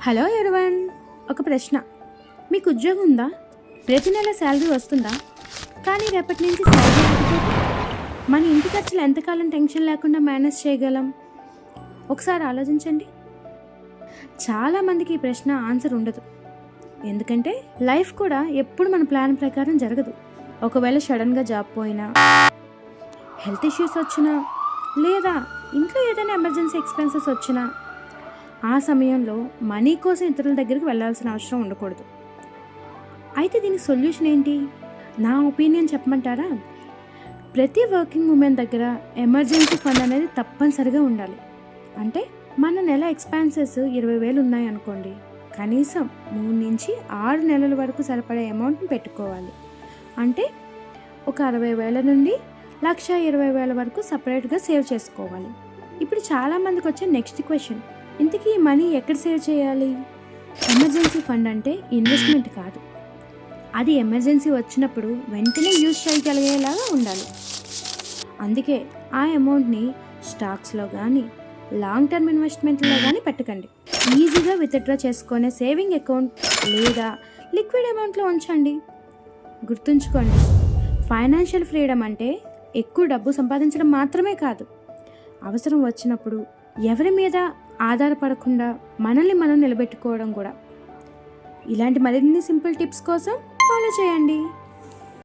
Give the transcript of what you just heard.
Hello everyone, ఒక ప్రశ్న. మీకు ఉద్యోగం ఉందా? ప్రతి నెల శాలరీ వస్తుందా? కానీ రేపటి నుంచి శాలరీ రాకపోతే మన ఇంటి ఖర్చులు ఎంతకాలం టెన్షన్ లేకుండా మేనేజ్ చేయగలం? ఒకసారి ఆలోచించండి. చాలామందికి ఈ ప్రశ్న ఆన్సర్ ఉండదు. ఎందుకంటే లైఫ్ కూడా ఎప్పుడు మన ప్లాన్ ప్రకారం జరగదు. ఒకవేళ సడన్గా జాబ్ పోయినా, హెల్త్ ఇష్యూస్ వచ్చినా, లేదా ఇంట్లో ఏదైనా ఎమర్జెన్సీ ఎక్స్పెన్సెస్ వచ్చినా ఆ సమయంలో మనీ కోసం ఇతరుల దగ్గరికి వెళ్ళాల్సిన అవసరం ఉండకూడదు. అయితే దీనికి సొల్యూషన్ ఏంటి? నా ఒపీనియన్ చెప్పమంటారా? ప్రతి వర్కింగ్ ఉమెన్ దగ్గర ఎమర్జెన్సీ ఫండ్ అనేది తప్పనిసరిగా ఉండాలి. అంటే మన నెల ఎక్స్పెన్సెస్ 20,000 ఉన్నాయనుకోండి, కనీసం 3 నుంచి 6 నెలల వరకు సరిపడే అమౌంట్ని పెట్టుకోవాలి. అంటే ఒక 60,000 నుండి 1,20,000 వరకు సపరేట్గా సేవ్ చేసుకోవాలి. ఇప్పుడు చాలామందికి వచ్చే నెక్స్ట్ క్వశ్చన్, ఇంతకీ ఈ మనీ ఎక్కడ సేవ్ చేయాలి? ఎమర్జెన్సీ ఫండ్ అంటే ఇన్వెస్ట్మెంట్ కాదు. అది ఎమర్జెన్సీ వచ్చినప్పుడు వెంటనే యూజ్ చేయగలిగేలాగా ఉండాలి. అందుకే ఆ అమౌంట్ని స్టాక్స్లో కానీ, లాంగ్ టర్మ్ ఇన్వెస్ట్మెంట్లో కానీ పెట్టకండి. ఈజీగా విత్డ్రా చేసుకునే సేవింగ్ అకౌంట్ లేదా లిక్విడ్ అమౌంట్లో ఉంచండి. గుర్తుంచుకోండి, ఫైనాన్షియల్ ఫ్రీడమ్ అంటే ఎక్కువ డబ్బు సంపాదించడం మాత్రమే కాదు, అవసరం వచ్చినప్పుడు ఎవరి మీద ఆధారపడకుండా మనల్ని మనం నిలబెట్టుకోవడం కూడా. ఇలాంటి మరిన్ని సింపుల్ టిప్స్ కోసం ఫాలో చేయండి.